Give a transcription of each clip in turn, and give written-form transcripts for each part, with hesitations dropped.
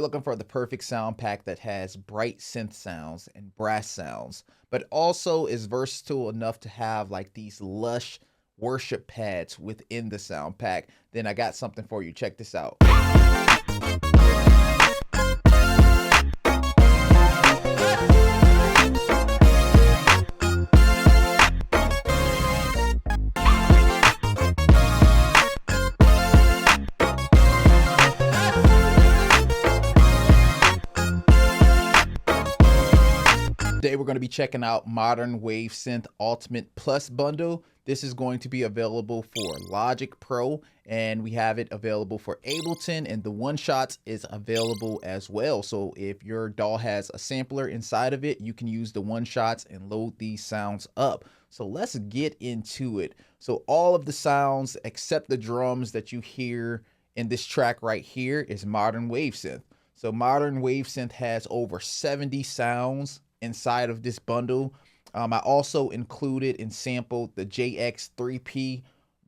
looking for the perfect sound pack that has bright synth sounds and brass sounds, but also is versatile enough to have like these lush worship pads within the sound pack, then I got something for you. Check this out. Today we're going to be checking out Modern Wave Synth Ultimate Plus bundle. This is going to be available for Logic Pro, and we have it available for Ableton, and the one shots is available as well. So if your DAW has a sampler inside of it, you can use the one shots and load these sounds up. So let's get into it. So all of the sounds except the drums that you hear in this track right here is Modern Wave Synth. So Modern Wave Synth has over 70 sounds inside of this bundle. I also included and sampled the JX3P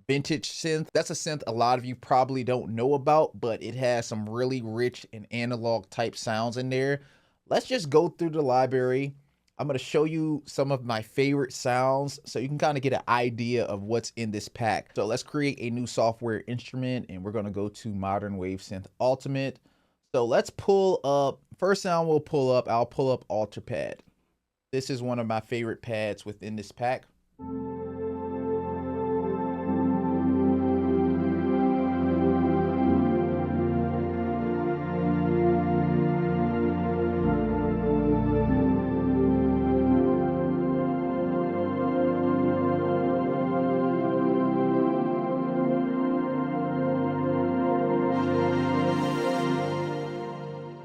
vintage synth. That's a synth a lot of you probably don't know about, but it has some really rich and analog type sounds in there. Let's just go through the library. I'm going to show you some of my favorite sounds so you can kind of get an idea of what's in this pack. So let's create a new software instrument, and we're going to go to Modern Wave Synth Ultimate. So let's pull up, first sound we'll pull up, I'll pull up Alter Pad. This is one of my favorite pads within this pack.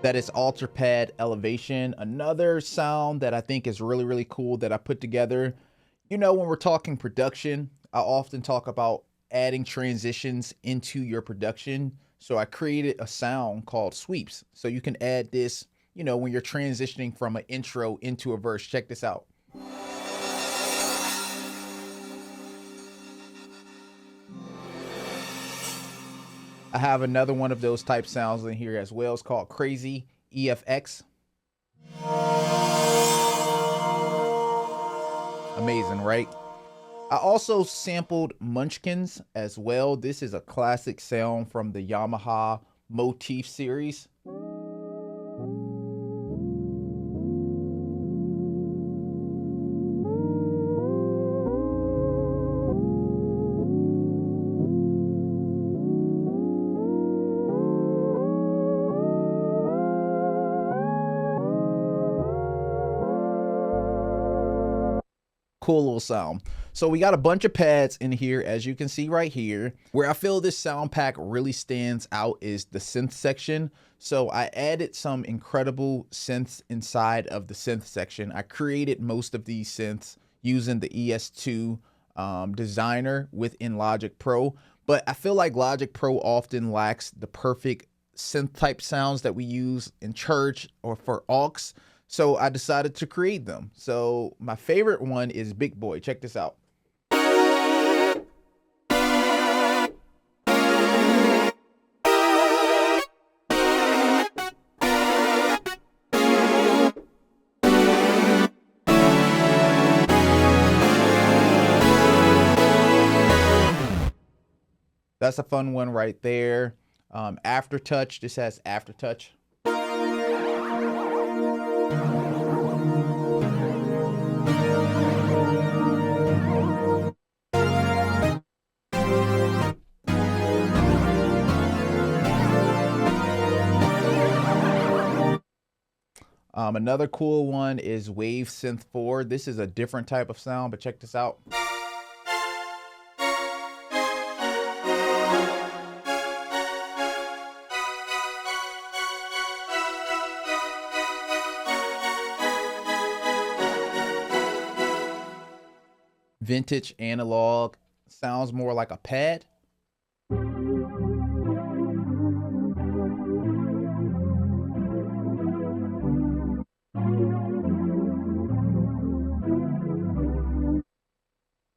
That is Alter Pad Elevation. Another sound that I think is really, really cool that I put together. You know, when we're talking production, I often talk about adding transitions into your production. So I created a sound called sweeps. So you can add this, you know, when you're transitioning from an intro into a verse. Check this out. I have another one of those type sounds in here as well. It's called Crazy EFX. Amazing, right? I also sampled Munchkins as well. This is a classic sound from the YAMAHA Motif series. Cool little sound. So we got a bunch of pads in here, as you can see right here. Where I feel this sound pack really stands out is the synth section. So I added some incredible synths inside of the synth section. I created most of these synths using the ES2 designer within Logic Pro, but I feel like Logic Pro often lacks the perfect synth type sounds that we use in church or for aux. So I decided to create them. So my favorite one is Big Boy. Check this out. That's a fun one right there. Aftertouch. This has Aftertouch. Another cool one is Wave Synth 4. This is a different type of sound, but check this out. Vintage analog, sounds more like a pad.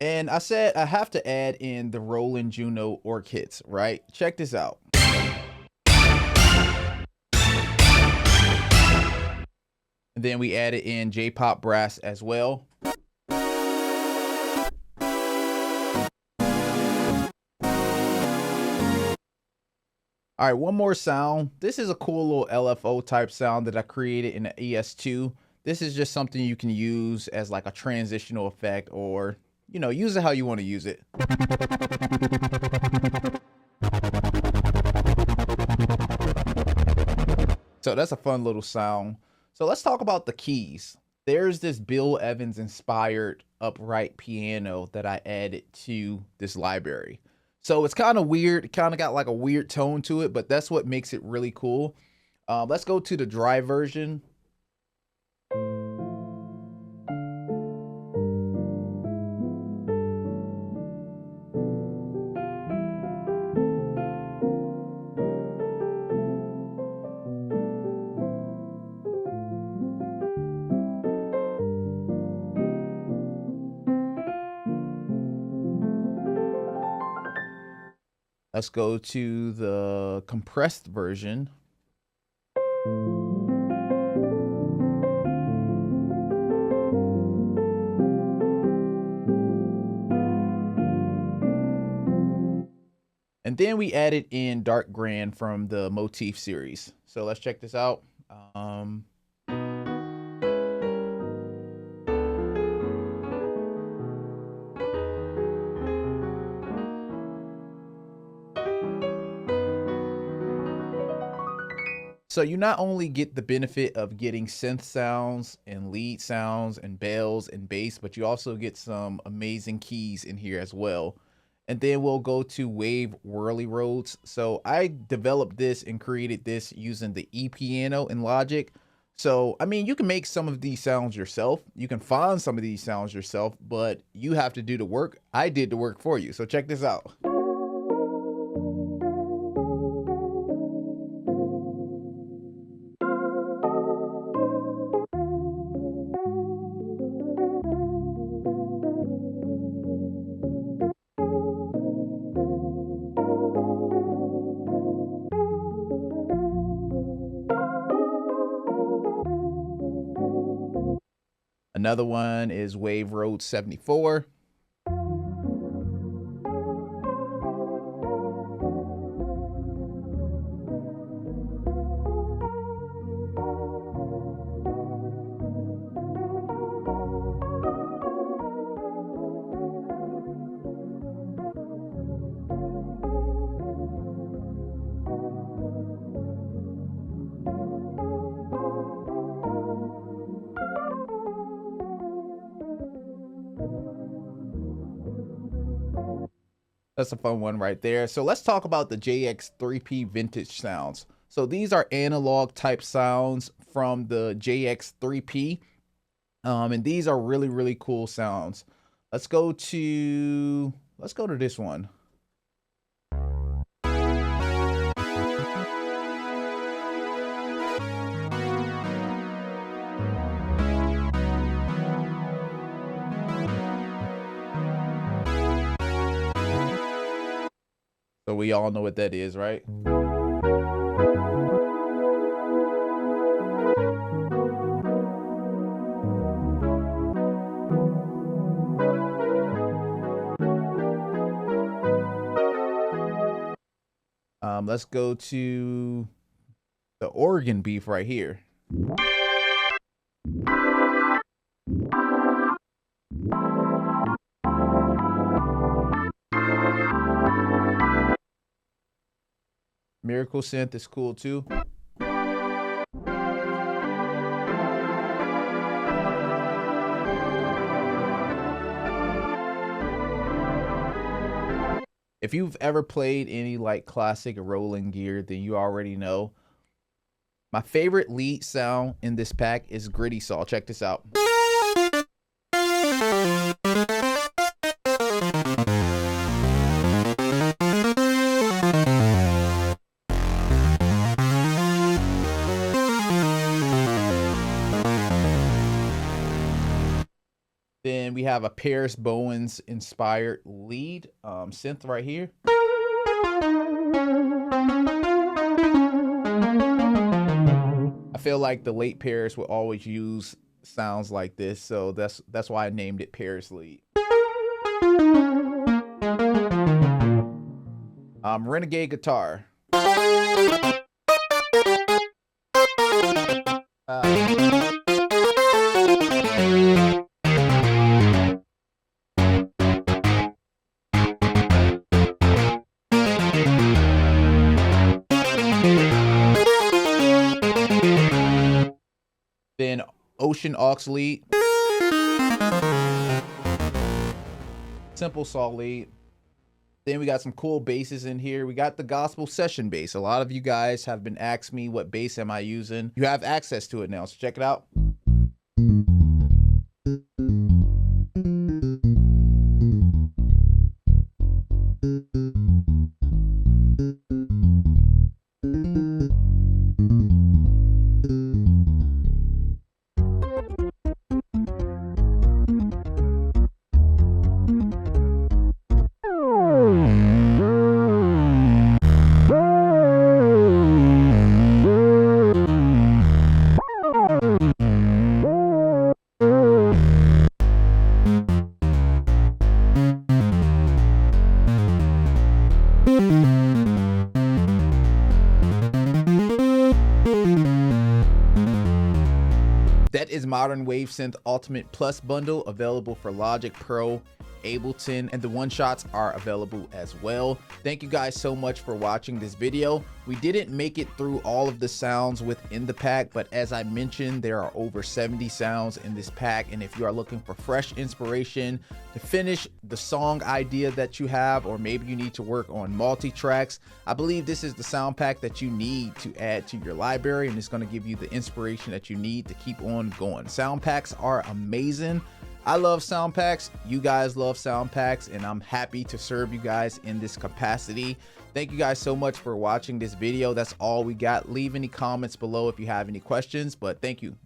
And I said I have to add in the Roland Juno orc hits, right? Check this out. And then we added in J-pop brass as well. All right, one more sound. This is a cool little LFO type sound that I created in the ES2. This is just something you can use as like a transitional effect, or, you know, use it how you want to use it. So that's a fun little sound. So let's talk about the keys. There's this Bill Evans inspired upright piano that I added to this library. So it's kind of weird. It kind of got like a weird tone to it, but that's what makes it really cool. Let's go to the dry version. Let's go to the compressed version. And then we added in Dark Grand from the Motif series. So let's check this out. So you not only get the benefit of getting synth sounds and lead sounds and bells and bass, but you also get some amazing keys in here as well. And then we'll go to Wave Whirly Roads. So I developed this and created this using the E-piano in Logic. So, I mean, you can make some of these sounds yourself. You can find some of these sounds yourself, but you have to do the work. I did the work for you. So check this out. Another one is Wave Road 74. That's a fun one right there. So let's talk about the JX3P vintage sounds. So these are analog type sounds from the JX3P. And these are really, really cool sounds. Let's go to this one. So we all know what that is, right? Let's go to the organ beef right here. Miracle Synth is cool too. If you've ever played any like classic rolling gear, then you already know. My favorite lead sound in this pack is Gritty Saw. Check this out. Then we have a Paris Bowens inspired lead synth right here. I feel like the late Paris will always use sounds like this, so that's why I named it Paris lead. Renegade guitar. Then Ocean aux lead. Simple saw lead. Then we got some cool basses in here. We got the gospel session bass. A lot of you guys have been asking me what bass am I using. You have access to it now, so check it out. That is Modern Wave Synth Ultimate Plus bundle, available for Logic Pro, Ableton, and the one-shots are available as well. Thank you guys so much for watching this video. We didn't make it through all of the sounds within the pack, but as I mentioned, there are over 70 sounds in this pack, and if you are looking for fresh inspiration to finish the song idea that you have, or maybe you need to work on multi-tracks, I believe this is the sound pack that you need to add to your library, and it's going to give you the inspiration that you need to keep on going. Sound packs are amazing. I love sound packs, you guys love sound packs, and I'm happy to serve you guys in this capacity. Thank you guys so much for watching this video. That's all we got. Leave any comments below if you have any questions, but thank you.